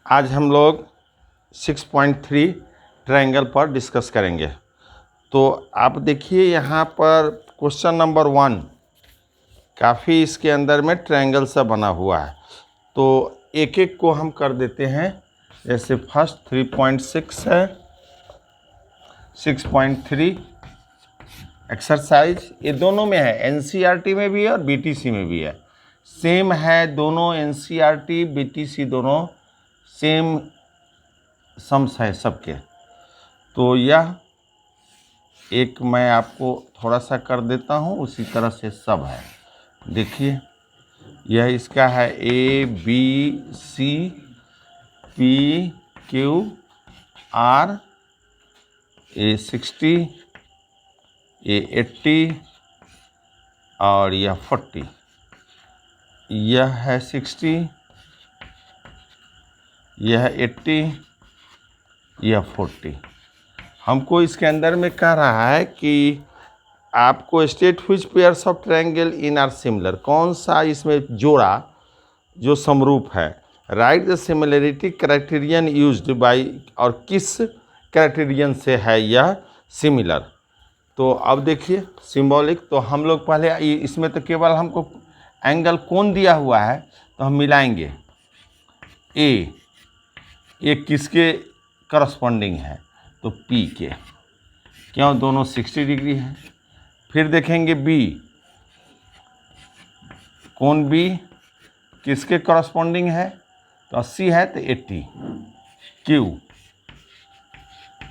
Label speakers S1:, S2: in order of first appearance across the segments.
S1: आज हम लोग 6.3 ट्रायंगल पर डिस्कस करेंगे। तो आप देखिए यहाँ पर क्वेश्चन नंबर 1 काफ़ी इसके अंदर में ट्रायंगल सा बना हुआ है, तो एक एक को हम कर देते हैं। जैसे फर्स्ट 3.6 है, 6.3 एक्सरसाइज, ये दोनों में है, एनसीईआरटी में भी है और बीटीसी में भी है। सेम है दोनों, एनसीईआरटी बीटीसी दोनों सेम सम्स है सबके। तो यह एक मैं आपको थोड़ा सा कर देता हूँ, उसी तरह से सब है। देखिए यह इसका है A B C P Q R, A 60, A 80 और यह 40। यह है 60, यह 80, यह 40। हमको इसके अंदर में कह रहा है कि आपको state which pairs of triangle in are similar, कौन सा इसमें जोड़ा जो समरूप है। Right the similarity criterion used by, और किस क्राइटेरियन से है यह सिमिलर। तो अब देखिए सिंबॉलिक, तो हम लोग पहले इसमें तो केवल हमको एंगल कोण दिया हुआ है, तो हम मिलाएंगे ए किसके करस्पॉन्डिंग है, तो पी के, क्यों दोनों 60 डिग्री है। फिर देखेंगे बी, कोण बी किसके करस्पॉन्डिंग है, तो 80 है तो 80 क्यू।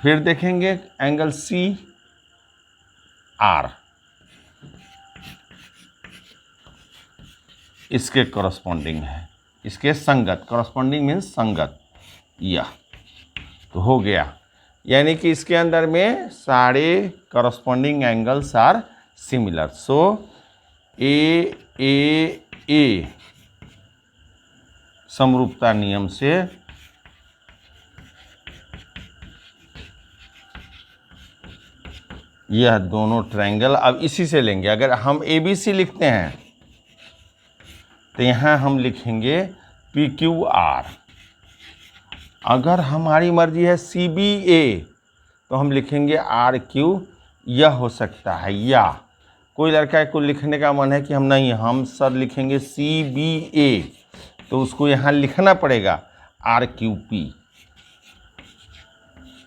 S1: फिर देखेंगे एंगल सी आर, इसके करस्पॉन्डिंग है, इसके संगत, करस्पॉन्डिंग मीन्स संगत, यह तो हो गया। यानी कि इसके अंदर में सारे करस्पॉन्डिंग एंगल्स आर सिमिलर। सो ए समरूपता नियम से यह दोनों ट्रायंगल, अब इसी से लेंगे। अगर हम ए बी सी लिखते हैं तो यहाँ हम लिखेंगे पी क्यू आर। अगर हमारी मर्जी है सी बी ए, तो हम लिखेंगे आर क्यू। यह हो सकता है, या कोई लड़का को लिखने का मन है कि हम नहीं, हम सर लिखेंगे सी बी ए, तो उसको यहाँ लिखना पड़ेगा आर क्यू पी।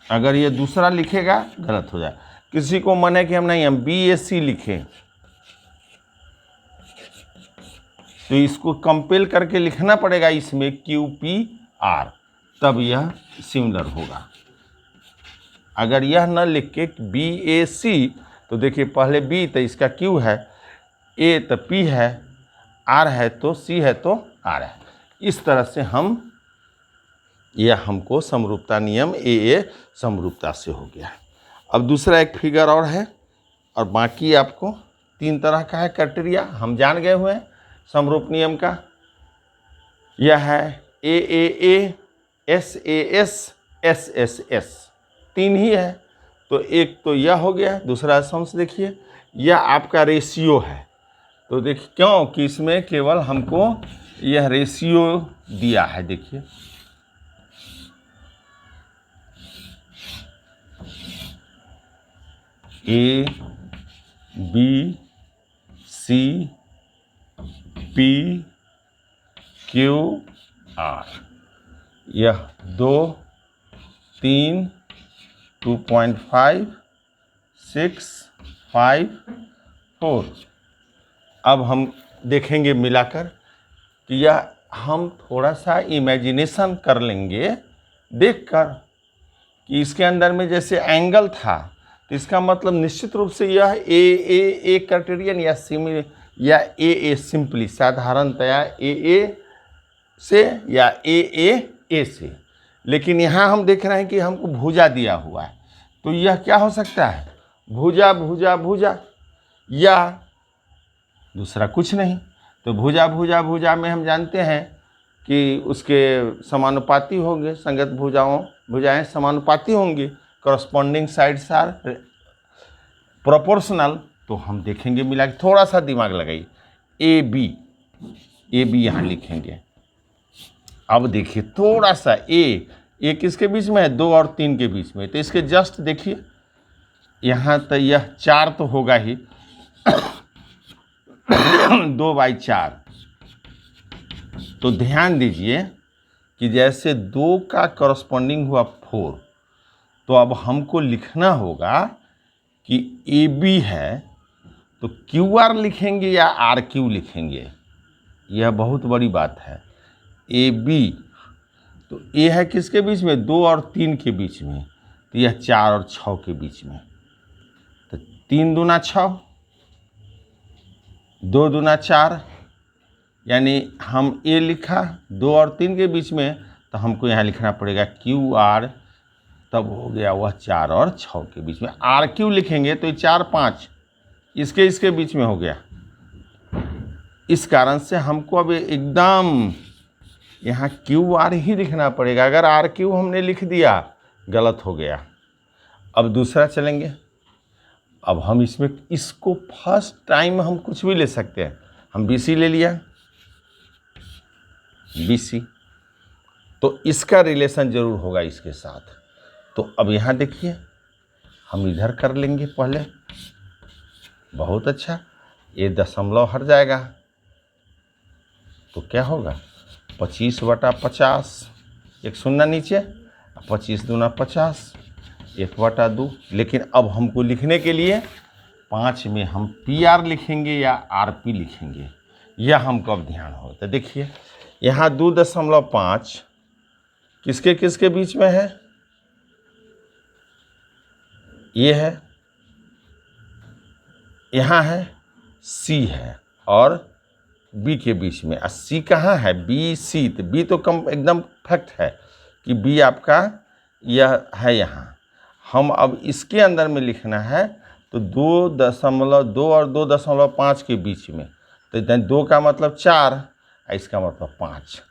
S1: अगर ये दूसरा लिखेगा गलत हो जाए। किसी को मन है कि हम नहीं, हम बी ए सी लिखें, तो इसको कंपेल करके लिखना पड़ेगा इसमें क्यू पी आर, तब यह सिमिलर होगा। अगर यह न लिख के बी ए सी, तो देखिए पहले बी तो इसका क्यू है, ए तो पी है, आर है तो सी है तो आर है। इस तरह से हम, यह हमको समरूपता नियम ए समरूपता से हो गया। अब दूसरा एक फिगर और है, और बाकी आपको 3 तरह का है क्राइटेरिया, हम जान गए हुए हैं समरूप नियम का। यह है ए एस एस 3 ही है। तो एक तो यह हो गया, दूसरा सम्स देखिए यह आपका रेशियो है। तो देखिए क्यों कि इसमें केवल हमको यह रेशियो दिया है। देखिए a B C P Q r, यह 2 3 2.5 6 5 4। अब हम देखेंगे मिलाकर कि यह हम थोड़ा सा इमेजिनेशन कर लेंगे देखकर कि इसके अंदर में जैसे एंगल था, तो इसका मतलब निश्चित रूप से यह ए क्राइटेरियन या ए सिंपली साधारणतया ए से या ए से। लेकिन यहाँ हम देख रहे हैं कि हमको भुजा दिया हुआ है, तो यह क्या हो सकता है, भुजा, या दूसरा कुछ नहीं। तो भुजा में हम जानते हैं कि उसके समानुपाती होंगे, संगत भुजाएं समानुपाती होंगी, करस्पॉन्डिंग साइड्स आर प्रोपोर्शनल। तो हम देखेंगे मिला के, थोड़ा सा दिमाग लगाइए, ए बी यहाँ लिखेंगे, अब देखिए थोड़ा सा ए किसके बीच में है, 2 और 3 के बीच में, तो इसके जस्ट देखिए यहाँ तो यह 4 तो होगा ही 2/4। तो ध्यान दीजिए कि जैसे 2 का करस्पॉन्डिंग हुआ 4, तो अब हमको लिखना होगा कि ए बी है तो क्यू आर लिखेंगे या आर क्यू लिखेंगे, यह बहुत बड़ी बात है। ए बी तो ए है किसके बीच में, 2 और 3 के बीच में, तो यह 4 और 6 के बीच में, तो 3 दूना 6, 2 दूना 4, यानी हम ए लिखा 2 और 3 के बीच में, तो हमको यहाँ लिखना पड़ेगा क्यू आर, तब हो गया वह 4 और 6 के बीच में। आर क्यू लिखेंगे तो 4 5 इसके बीच में हो गया। इस कारण से हमको अब एकदम यहाँ क्यू आर ही लिखना पड़ेगा। अगर आर क्यू हमने लिख दिया गलत हो गया। अब दूसरा चलेंगे। अब हम इसमें इसको फर्स्ट टाइम हम कुछ भी ले सकते हैं। हम बी सी ले लिया, बी सी, तो इसका रिलेशन जरूर होगा इसके साथ। तो अब यहाँ देखिए हम इधर कर लेंगे पहले, बहुत अच्छा, ये दशमलव हट जाएगा तो क्या होगा 25/50, एक शून्य नीचे, 25 दूना 50, 1/2। लेकिन अब हमको लिखने के लिए 5 में हम पी आर लिखेंगे या आर पी लिखेंगे, यह हमको अब ध्यान हो। तो देखिए यहाँ 2.5 किसके किसके बीच में है, ये है, यहाँ है, सी है और बी के बीच में। सी कहाँ है, बी सी, तो बी तो कम एकदम फैक्ट है कि बी आपका यह है यहाँ। हम अब इसके अंदर में लिखना है तो 2.2 और 2.5 के बीच में, तो 2 का मतलब 4, इसका मतलब 5,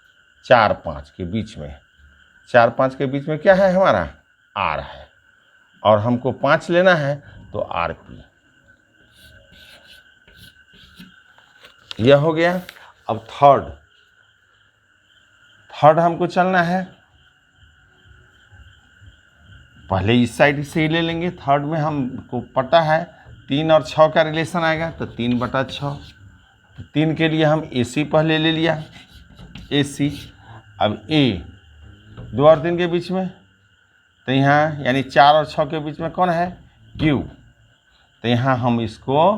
S1: 4 5 के बीच में, 4 5 के बीच में क्या है हमारा, आर है, और हमको 5 लेना है तो आर पी, यह हो गया। अब थर्ड हमको चलना है, पहले इस साइड से ही ले लेंगे। थर्ड में हमको पता है 3 और 6 का रिलेशन आएगा, तो 3/6, 3 के लिए हम ए सी पहले ले लिया, ए सी। अब ए 2 और 3 के बीच में, तो यहाँ यानी 4 और 6 के बीच में कौन है, क्यू, तो यहाँ हम इसको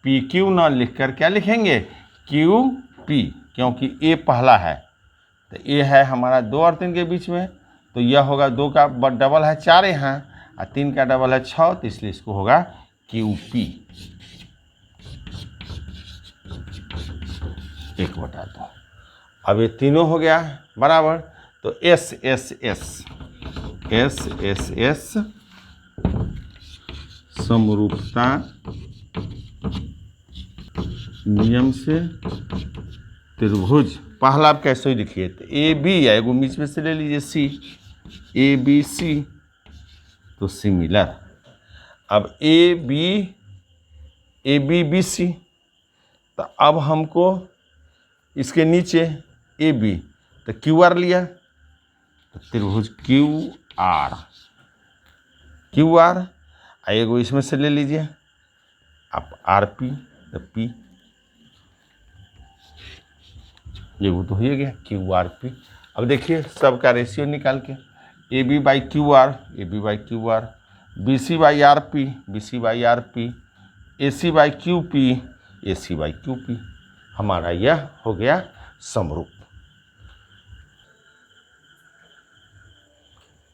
S1: पी क्यू न लिख कर क्या लिखेंगे, क्यू पी, क्योंकि ए पहला है, तो ए है हमारा 2 और 3 के बीच में, तो यह होगा 2 का डबल है 4 यहाँ, और 3 का डबल है 6, तो इसलिए इसको होगा क्यू पी 1/2। अब ये तीनों हो गया बराबर, तो S S S S S S समरूपता नियम से त्रिभुज, पहला आप कैसे ही लिखिए, तो ए बी या एगो बीच में से ले लीजिए सी, ए बी सी, तो सिमिलर। अब ए बी बी सी, तो अब हमको इसके नीचे ए बी, तो क्यू आर लिया, तो त्रिभुज क्यू आर, एगो इसमें से ले लीजिए आप आर पी, तो पी, ये वो तो हो गया क्यू आर पी। अब देखिए सबका रेशियो निकाल के, a b by q are, a b by q r, b c by r p, b c by r p, a c by q p, a c by q p, हमारा यह हो गया समरूप।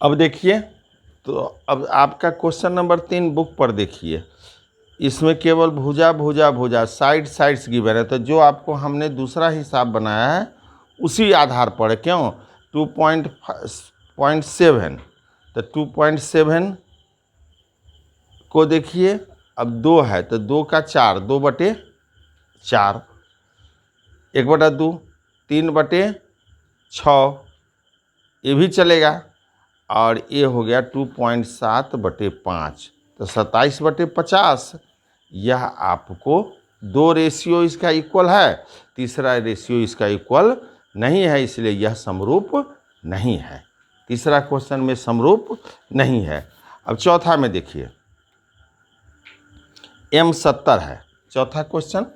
S1: अब देखिए, तो अब आपका क्वेश्चन नंबर 3 बुक पर देखिए, इसमें केवल भुजा साइड्स गिवन है, तो जो आपको हमने दूसरा हिसाब बनाया है उसी आधार पर है। क्यों, 2.7, तो 2.7 को देखिए, अब 2 है तो 2 का 4, 2/4, 1/2, 3/6, ये भी चलेगा, और ये हो गया 2.7/5, तो 27/50। यह आपको 2 रेशियो इसका इक्वल है, तीसरा रेशियो इसका इक्वल नहीं है, इसलिए यह समरूप नहीं है। तीसरा क्वेश्चन में समरूप नहीं है। अब चौथा में देखिए, m 70 है। चौथा question,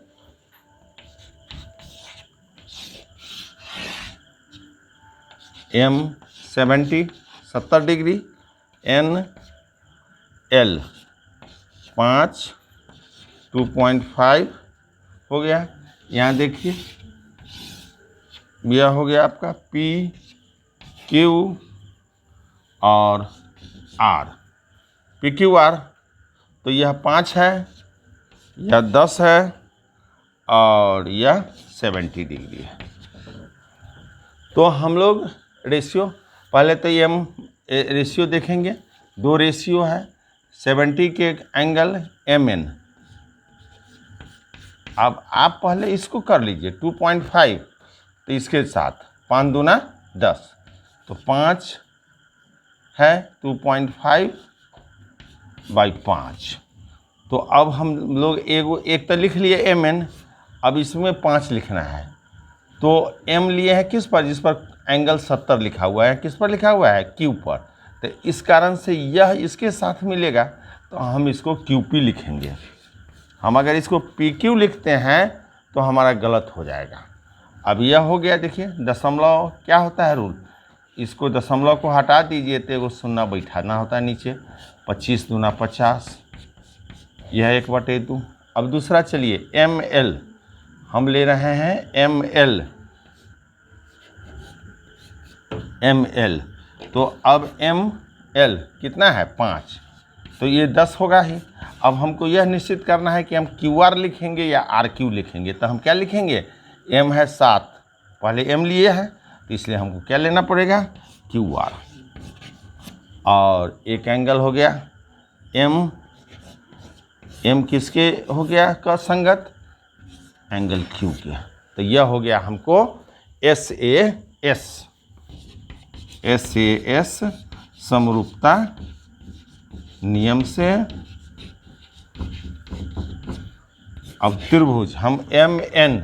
S1: m 70 degree, n l 5 2.5 हो गया। यहाँ देखिए यह हो गया आपका P Q और R, PQR। तो यह 5 है, यह 10 है और यह 70 डिग्री है। तो हम लोग रेशियो, पहले तो ये हम रेशियो देखेंगे। दो रेशियो है, 70 के एंगल MN। अब आप पहले इसको कर लीजिए 2.5, तो इसके साथ 5 दूना 10, तो 5 है 2.5 बाई 5। तो अब हम लोग एक तो लिख लिए MN, अब इसमें 5 लिखना है। तो M लिए है किस पर, जिस पर एंगल 70 लिखा हुआ है, किस पर लिखा हुआ है, Q पर। तो इस कारण से यह इसके साथ मिलेगा, तो हम इसको QP लिखेंगे। हम अगर इसको PQ लिखते हैं तो हमारा गलत हो जाएगा। अब यह हो गया, देखिए दशमलव क्या होता है रूल, इसको दशमलव को हटा दीजिए तो एगो शून्य बैठाना होता है नीचे। 25 दूना 50, यह 1/2। अब दूसरा चलिए ML, हम ले रहे हैं ML। तो अब ML कितना है, 5, तो ये 10 होगा ही। अब हमको यह निश्चित करना है कि हम QR लिखेंगे या RQ लिखेंगे। तो हम क्या लिखेंगे, M है 7, पहले M लिए है तो इसलिए हमको क्या लेना पड़ेगा, QR। और एक एंगल हो गया M किसके हो गया का संगत, एंगल Q के। तो यह हो गया हमको SAS समरूपता नियम से। अब त्रिभुज, हम MN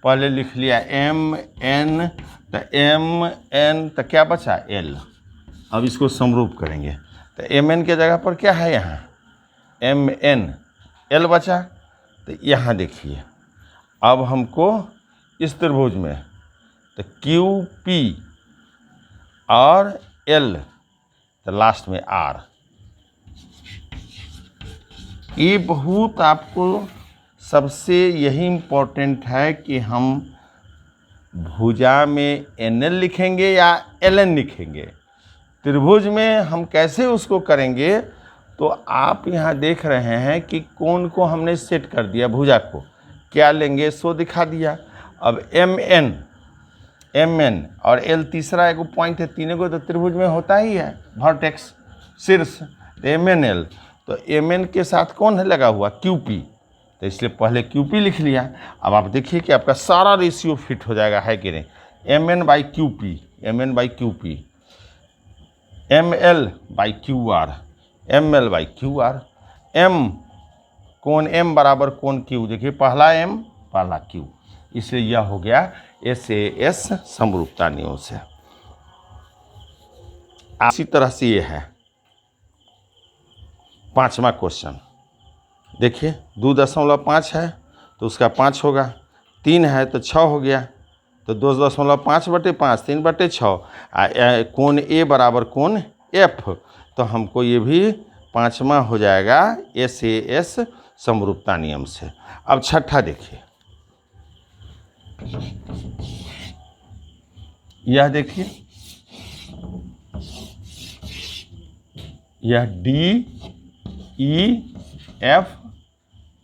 S1: पहले लिख लिया, MN, तो MN तो क्या बचा, L। अब इसको समरूप करेंगे, तो MN के जगह पर क्या है, यहाँ MN, L बचा। तो यहाँ देखिए, अब हमको इस त्रिभुज में तो QP और L, तो लास्ट में R। ये बहुत आपको सबसे यही इम्पोर्टेंट है कि हम भुजा में NL लिखेंगे या LN लिखेंगे। त्रिभुज में हम कैसे उसको करेंगे, तो आप यहाँ देख रहे हैं कि कोण को हमने सेट कर दिया, भुजा को क्या लेंगे सो दिखा दिया। अब MN और L तीसरा एक पॉइंट है, तीनों को तो त्रिभुज में होता ही है, वर्टेक्स शीर्ष, तो MNL। तो MN के साथ कौन है लगा हुआ, QP, तो इसलिए पहले QP लिख लिया। अब आप देखिए कि आपका सारा रेशियो फिट हो जाएगा, है कि नहीं। MN by QP, MN by QP, ML by QR, ML by QR। M कोण M बराबर कोण Q, देखिए पहला M पहला Q, इसलिए यह हो गया SAS समरूपता नियम से। इसी तरह से ये है 5वां क्वेश्चन, देखिए 2.5 है तो उसका 5 होगा, 3 है तो 6 हो गया, तो 2.5/5 3/6। कोण A बराबर कोण F, तो हमको ये भी 5वां हो जाएगा SAS समरूपता नियम से। अब छठा देखिए, यह देखिए, यह D E F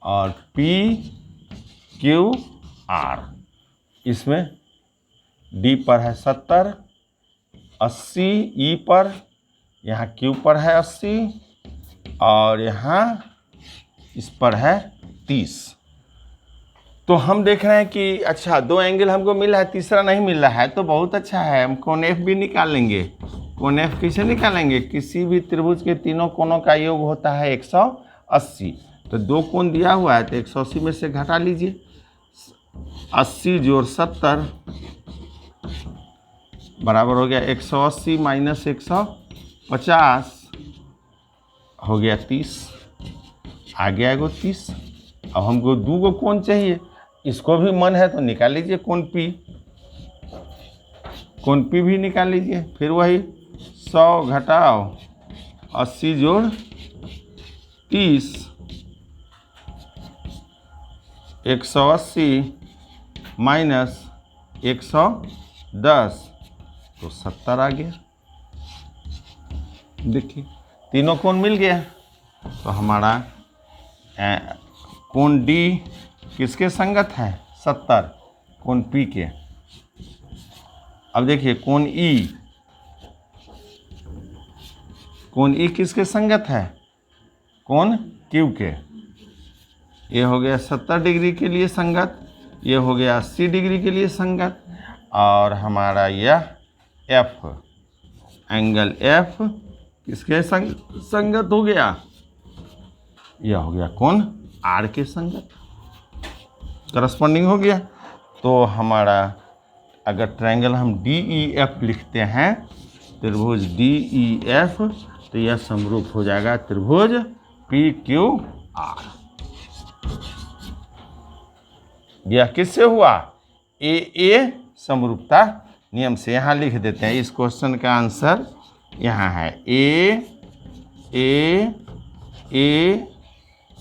S1: और P Q R, इसमें D पर है 70, 80 E पर, यहाँ Q पर है 80 और यहाँ इस पर है 30। तो हम देख रहे हैं कि अच्छा 2 एंगल हमको मिला है, तीसरा नहीं मिल रहा है, तो बहुत अच्छा है, हम कोण F भी निकाल लेंगे। कोण F कैसे निकालेंगे, किसी भी त्रिभुज के तीनों कोणों का योग होता है 180। तो 2 कोण दिया हुआ है तो 180 में से घटा लीजिए, 80 जोड़ 70 बराबर हो गया 180 माइनस 150 हो गया 30, आ गया एगो 30। अब हमको 2 गो कोण चाहिए, इसको भी मन है तो निकाल लीजिए कोण पी भी निकाल लीजिए। फिर वही 100 घटाओ 80 जोड़ 30, 180 माइनस 110 तो 70 आ गया। देखिए तीनों कोण मिल गया। तो हमारा कोण डी किसके संगत है? 70 कोण पी के। अब देखिए कोण ई किसके संगत है? कोण क्यू के। ये हो गया 70 डिग्री के लिए संगत, ये हो गया 80 डिग्री के लिए संगत, और हमारा यह एफ एंगल एफ किसके संगत हो गया? यह हो गया कोण आर के संगत, करस्पॉन्डिंग हो गया। तो हमारा अगर ट्रायंगल हम डी ई एफ लिखते हैं, त्रिभुज डी ई एफ, तो यह समरूप हो जाएगा त्रिभुज पी क्यू आर। यह किससे हुआ? ए समरूपता नियम से। यहाँ लिख देते हैं, इस क्वेश्चन का आंसर यहाँ है ए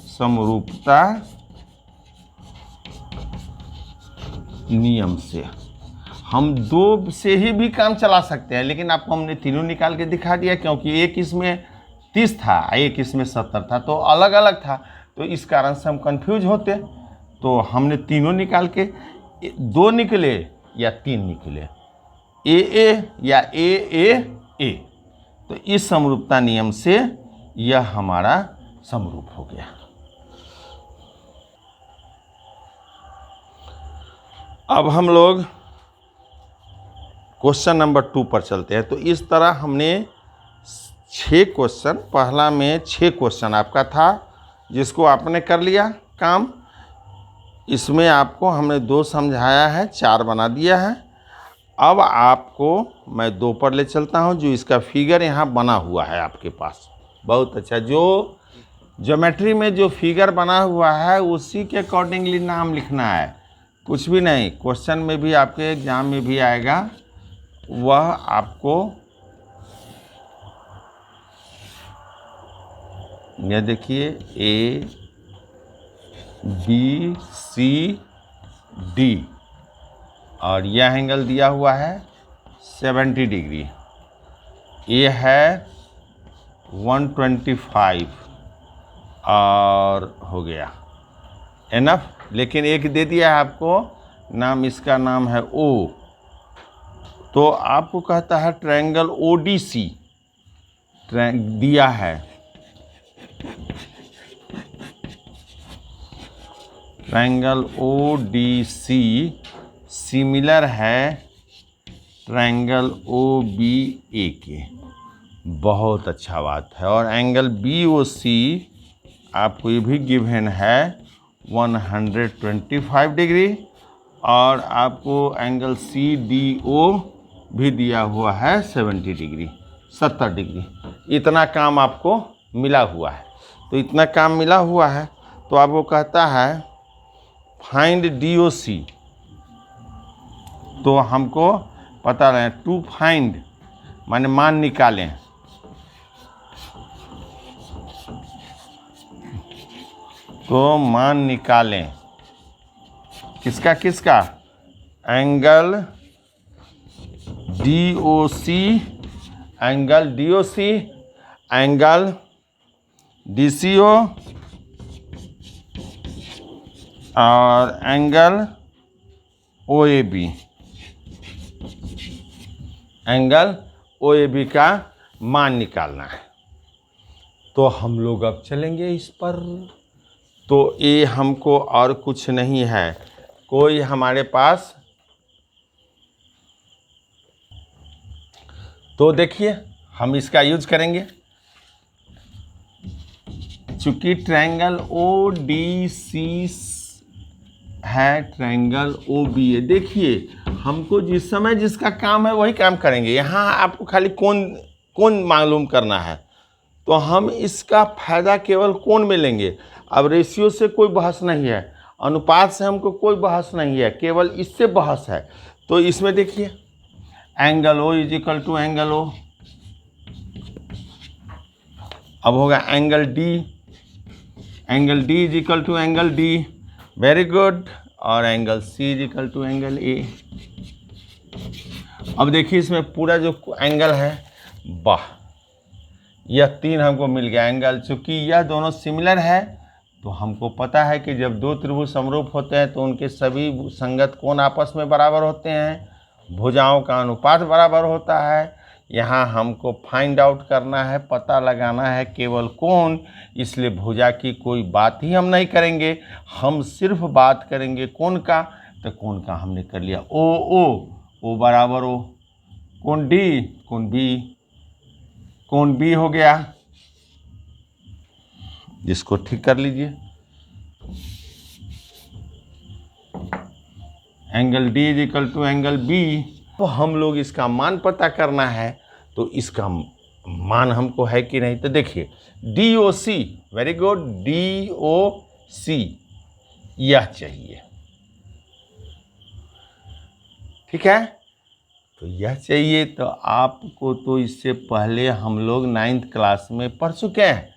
S1: समरूपता नियम से। हम 2 से ही भी काम चला सकते हैं, लेकिन आपको हमने तीनों निकाल के दिखा दिया, क्योंकि एक इसमें 30 था, एक इसमें 70 था, तो अलग अलग था, तो इस कारण से हम कंफ्यूज होते। तो हमने तीनों निकाल के 2 निकले या 3 निकले, ए या ए। तो इस समरूपता नियम से यह हमारा समरूप हो गया। अब हम लोग क्वेश्चन नंबर 2 पर चलते हैं। तो इस तरह हमने 6 क्वेश्चन, पहला में 6 क्वेश्चन आपका था, जिसको आपने कर लिया काम। इसमें आपको हमने 2 समझाया है, 4 बना दिया है। अब आपको मैं 2 पर ले चलता हूं, जो इसका फिगर यहाँ बना हुआ है आपके पास। बहुत अच्छा, जो ज्योमेट्री में जो फिगर बना हुआ है उसी के अकॉर्डिंगली नाम लिखना है, कुछ भी नहीं। क्वेश्चन में भी आपके एग्जाम में भी आएगा, वह आपको ये देखिए ए बी सी डी, और यह एंगल दिया हुआ है 70 डिग्री, ये है 125 और हो गया एनफ। लेकिन एक दे दिया है आपको नाम, इसका नाम है ओ। तो आपको कहता है ट्रायंगल ओडीसी दिया है, ट्रायंगल ओडीसी सिमिलर है ट्रायंगल ओबीए के। बहुत अच्छा बात है। और एंगल बीओसी आपको ये भी गिवन है 125 डिग्री, और आपको एंगल सीडीओ भी दिया हुआ है 70 डिग्री, 70 डिग्री। इतना काम आपको मिला हुआ है। तो इतना काम मिला हुआ है तो आपको कहता है फाइंड डीओसी। तो हमको पता रहे टू फाइंड माने मान निकालें। तो मान निकालें किसका किसका? Angle DOC, angle DOC, angle DCO और एंगल ओएबी। एंगल ओएबी का मान निकालना है। तो हम लोग अब चलेंगे इस पर। तो ये हमको और कुछ नहीं है, कोई हमारे पास। तो देखिए हम इसका यूज करेंगे, चूंकि ट्रायंगल ओडीसी है ट्रायंगल ओबीए। देखिए हमको जिस समय जिसका काम है वही काम करेंगे। यहाँ आपको खाली कौन मालूम करना है, तो हम इसका फायदा केवल कोण में लेंगे। अब रेशियो से कोई बहस नहीं है, अनुपात से हमको कोई बहस नहीं है, केवल इससे बहस है। तो इसमें देखिए angle O is equal to angle O, अब होगा angle D is equal to angle D, very good, और angle C is equal to angle A. अब देखिए इसमें पूरा जो एंगल है, वाह, यह 3 हमको मिल गया एंगल। चूँकि यह दोनों सिमिलर है तो हमको पता है कि जब दो त्रिभुज समरूप होते हैं तो उनके सभी संगत कोण आपस में बराबर होते हैं, भुजाओं का अनुपात बराबर होता है। यहाँ हमको फाइंड आउट करना है, पता लगाना है केवल कोण, इसलिए भुजा की कोई बात ही हम नहीं करेंगे, हम सिर्फ बात करेंगे कोण का। तो कोण का हमने कर लिया ओ बराबर ओ, कोण डी, कोण बी हो गया, जिसको ठीक कर लीजिए। Angle D is equal to angle B. तो हम लोग इसका मान पता करना है, तो इसका मान हमको है कि नहीं, तो देखिए डी ओ सी, वेरी गुड, डी ओ सी यह चाहिए, ठीक है। तो यह चाहिए, तो आपको तो इससे पहले हम लोग 9th क्लास में पढ़ चुके हैं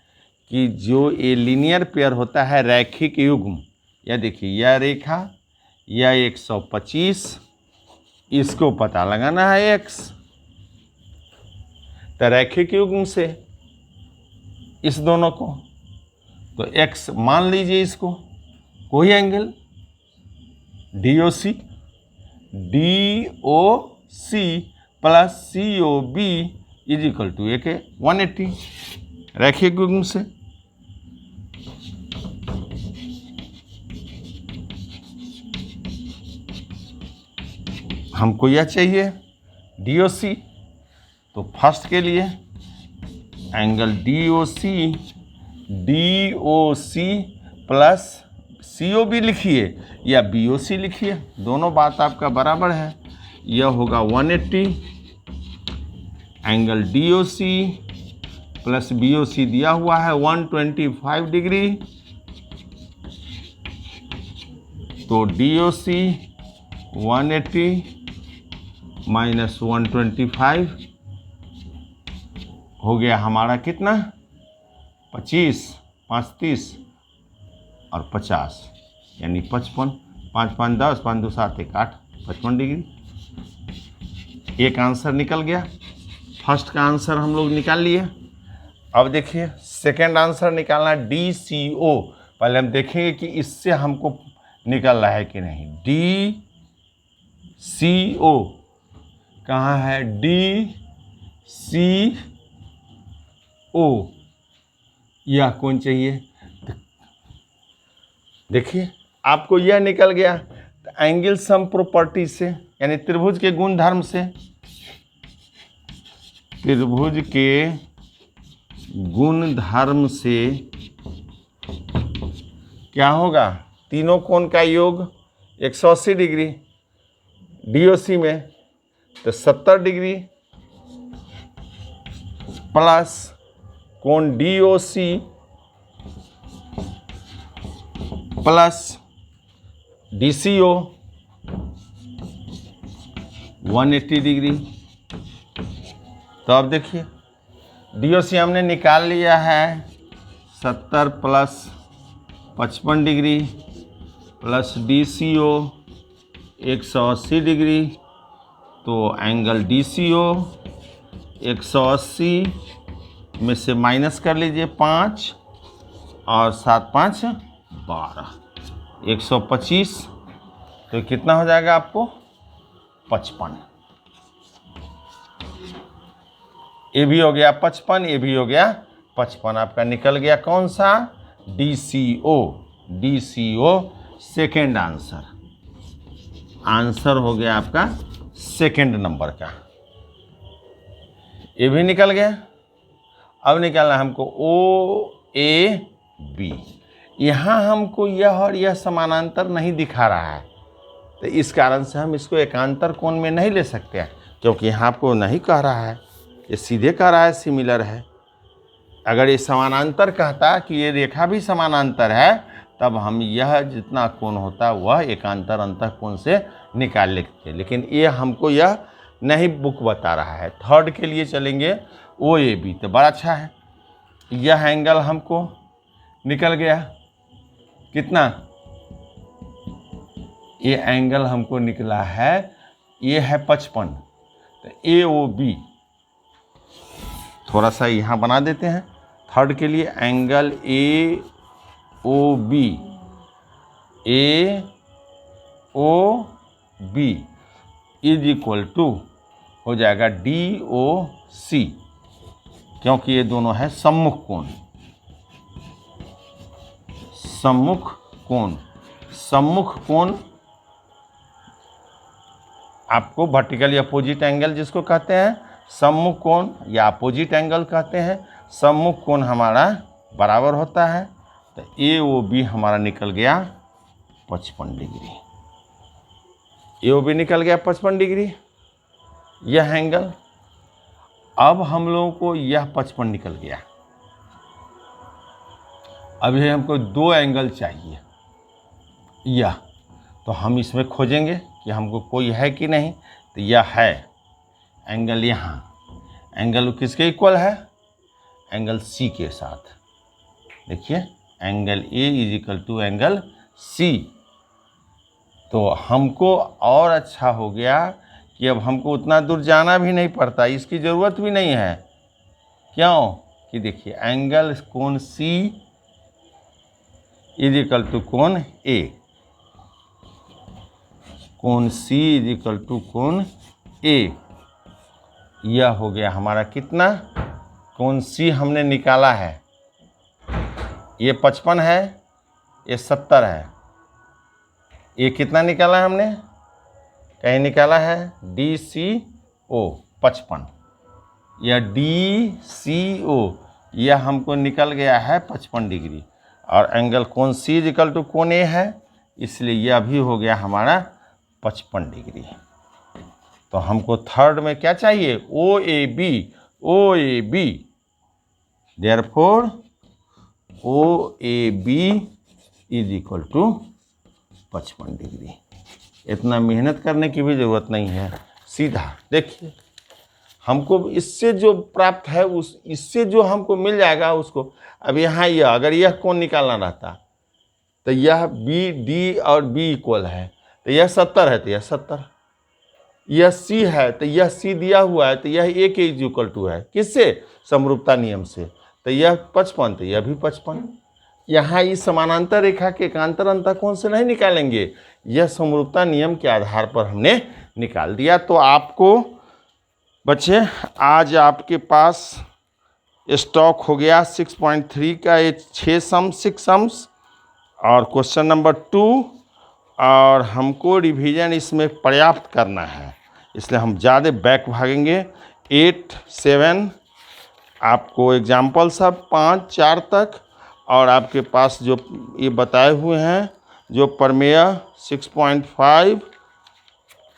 S1: कि जो ये लीनियर पेयर होता है, रैखिक युग्म, यह देखिए यह रेखा, यह 125, इसको पता लगाना है x, तो रैखिक युग्म से इस दोनों को, तो x मान लीजिए इसको कोई angle DOC plus COB is equal to 180 रैखिक युग्म से। हमको यह चाहिए DOC, तो फर्स्ट के लिए एंगल DOC प्लस COB लिखिए या BOC लिखिए, दोनों बात आपका बराबर है। यह होगा 180, एंगल DOC प्लस BOC दिया हुआ है 125 डिग्री, तो DOC 180 माइनस 125 हो गया हमारा कितना, 25, 5 30 और 50, यानी 55, 5 5 10, 5 2 7 1 8, 55 डिग्री। एक आंसर निकल गया, फर्स्ट का आंसर हम लोग निकाल लिए। अब देखिए सेकंड आंसर निकालना DCO। पहले हम देखेंगे कि इससे हमको निकल रहा है कि नहीं। DCO कहाँ है, DCO यह कौन चाहिए, देखिए आपको यह निकल गया। तो एंगल सम प्रॉपर्टी से, यानी त्रिभुज के गुणधर्म से, त्रिभुज के गुणधर्म से क्या होगा, तीनों कोण का योग 180 डिग्री, DOC में तो 70 डिग्री प्लस कोण DOC प्लस DCO 180 डिग्री। तो अब देखिए DOC हमने निकाल लिया है 70 plus 55 degree plus DCO 180 degree, तो एंगल DCO 180 में से माइनस कर लीजिए 5 और 7 5 12, 125, तो कितना हो जाएगा आपको 55। ये भी हो गया 55, ये भी हो गया 55, आपका निकल गया कौन सा, DCO सेकेंड आंसर। आंसर हो गया आपका सेकेंड नंबर का, ये भी निकल गया। अब निकालना हमको OAB। यहाँ हमको यह और यह समानांतर नहीं दिखा रहा है, तो इस कारण से हम इसको एकांतर कोण में नहीं ले सकते हैं, क्योंकि यहाँ आपको नहीं कह रहा है, ये सीधे कह रहा है सिमिलर है। अगर ये समानांतर कहता कि ये रेखा भी समानांतर है, तब हम यह जितना कोण होता वह एकांतर अंतःकोण से निकाल लेते, लेकिन ये हमको यह नहीं बुक बता रहा है। थर्ड के लिए चलेंगे OAB, तो बड़ा अच्छा है। यह एंगल हमको निकल गया कितना, ये एंगल हमको निकला है, ये है 55। तो AOB थोड़ा सा यहाँ बना देते हैं। थर्ड के लिए angle AOB is equal to हो जाएगा DOC, क्योंकि ये दोनों है सम्मुख कोण। सम्मुख कोण, सम्मुख कोण आपको वर्टिकली अपोजिट एंगल जिसको कहते हैं, सम्मुख कोण या अपोजिट एंगल कहते हैं। सम्मुख कोण हमारा बराबर होता है, तो AOB हमारा निकल गया 55 डिग्री। AOB निकल गया 55 डिग्री, यह एंगल। अब हम लोगों को यह 55 निकल गया। अभी हमको दो एंगल चाहिए, यह तो हम इसमें खोजेंगे कि हमको कोई है कि नहीं। तो यह है एंगल, यहाँ एंगल किसके इक्वल है, एंगल C के साथ। देखिए angle A is equal to angle C। तो हमको और अच्छा हो गया कि अब हमको उतना दूर जाना भी नहीं पड़ता, इसकी ज़रूरत भी नहीं है। क्यों कि देखिए एंगल कोण C इज इक्वल टू कोण A, कोण C इज इक्वल टू कोण A। यह हो गया हमारा कितना, कोण C हमने निकाला है, ये 55 है, ये 70 है। ये कितना निकाला है हमने, कहीं निकाला है DCO 55, या DCO यह हमको निकल गया है 55 डिग्री। और एंगल कोण C इज इक्वल टू कोण A है, इसलिए यह भी हो गया हमारा 55 डिग्री। तो हमको थर्ड में क्या चाहिए, OAB therefore OAB is equal to 55 degree. इतना मेहनत करने की भी ज़रूरत नहीं है, सीधा देखिए हमको इससे जो प्राप्त है उस इससे जो हमको मिल जाएगा उसको। अब यहाँ यह अगर यह कोण निकालना रहता तो यह BD और B इक्वल है, तो यह 70 है, तो यह 70। यह C है तो यह C दिया हुआ है, तो यह A के इज इक्वल टू है, किससे, समरूपता नियम से। तो यह 55, तो यह भी 55। यहाँ इस समानांतर रेखा के एकांतर अंतःकोण से नहीं निकालेंगे, यह समरूपता नियम के आधार पर हमने निकाल दिया। तो आपको बच्चे आज आपके पास स्टॉक हो गया 6.3 का ये 6 सम्स और क्वेश्चन नंबर 2, और हमको रिवीजन इसमें पर्याप्त करना है, इसलिए हम ज़्यादा बैक भागेंगे। 8, 7 आपको एग्जाम्पल सब 5, 4 तक, और आपके पास जो ये बताए हुए हैं जो प्रमेय 6.5,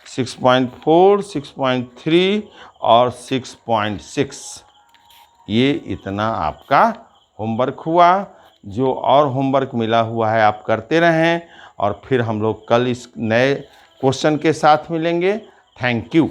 S1: 6.4, 6.3 और 6.6, ये इतना आपका होमवर्क हुआ। जो और होमवर्क मिला हुआ है आप करते रहें, और फिर हम लोग कल इस नए क्वेश्चन के साथ मिलेंगे। Thank you.